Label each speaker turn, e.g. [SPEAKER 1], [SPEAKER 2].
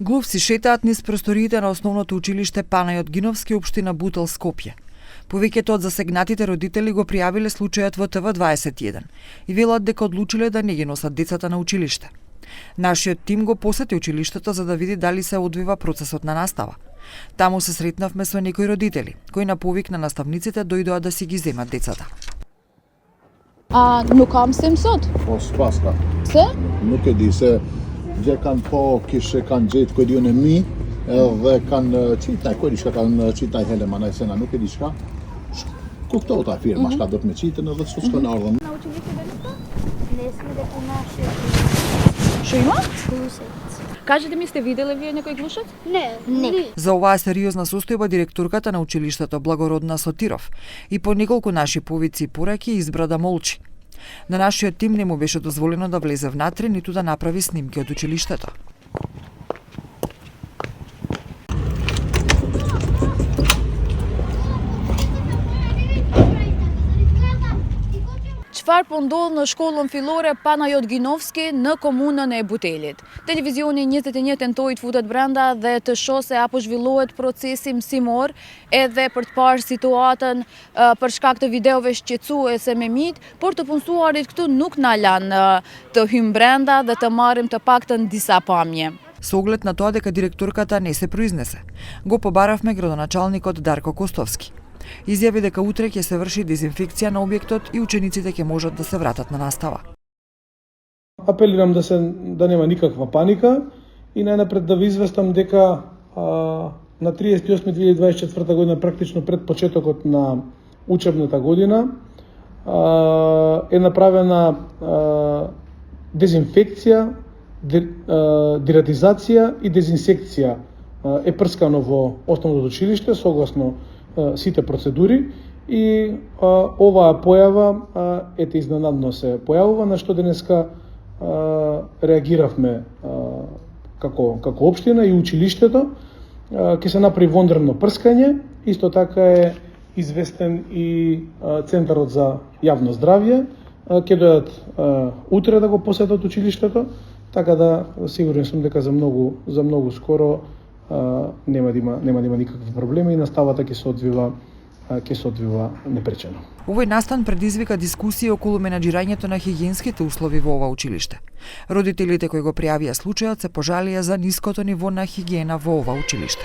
[SPEAKER 1] Глувци шетаат низ просториите на основното училиште Панајот Гиновски, општина Бутел, Скопје. Повеќето од засегнатите родители го пријавиле случајот во ТВ21 и велат дека одлучиле да не ги носат децата на училиште. Нашиот тим го посети училиштето за да види дали се одвива процесот на настава. Таму се сретнавме со некои родители, кои на повик на наставниците дојдоа да си ги земат децата.
[SPEAKER 2] Nu kam sem sot?
[SPEAKER 3] Po s'paska.
[SPEAKER 2] Se?
[SPEAKER 3] Nuk e di se gje kanë po kishe kanë gjetë kodion e mi dhe kanë qitaj, kodi shka kanë qitaj Helema na Sena, nuk e di shka. Kuptohet ta firma, shka do të me qitën edhe që s'ka në ardhën.
[SPEAKER 4] На училище денеска? Не сме дека наши.
[SPEAKER 2] Што има?
[SPEAKER 4] Глусец.
[SPEAKER 2] Кажете ми, сте виделе вие некој глушец?
[SPEAKER 4] Не. Не.
[SPEAKER 1] За оваа сериозна состојба директорката на училиштето Благородна Сотиров и по неколку наши повици и пораки избра да молчи. На нашиот тим не му беше дозволено да влезе внатре, ниту да направи снимки од училиштето.
[SPEAKER 2] Çfarë po ndodh në shkollën fillore Panaјot Gjinovski në komunën e Butelit? Televizioni 21 tentoi të futet brenda dhe të shohë se apo zhvillohet procesi mësimor, edhe për të parë situatën për shkak të videove shqetësuese me mijt, por të punësuarit këtu nuk na lanë të hyjmë brenda dhe të marrim të paktën disa pamje.
[SPEAKER 1] Со оглед на тоа дека директорката не се произнесе, го побаравме градоначалникот Дарко Костовски. Изјави дека утре ќе се врши дезинфекција на објектот и учениците ќе можат да се вратат на настава.
[SPEAKER 5] Апелирам да нема никаква паника и најнапред да ви известам дека на 38.2024 година, практично пред почетокот на учебната година, е направена дезинфекција, дератизација и дезинсекција е прскано во основното училиште согласно сите процедури и оваа појава ете изненадно се појавува, на што денеска реагиравме како општина и училиштето. Ќе се направи вонредно прскање, исто така е известен и Центарот за јавно здравје, ќе дојдат утре да го посетат училиштето, така да сигурен сум дека за многу скоро нема да има никакви проблеми и наставата ќе се одвива непречено.
[SPEAKER 1] Овој настан предизвика дискусија околу менаџирањето на хигиенските услови во ова училиште. Родителите кои го пријавија случајот се пожалија за ниското ниво на хигиена во ова училиште.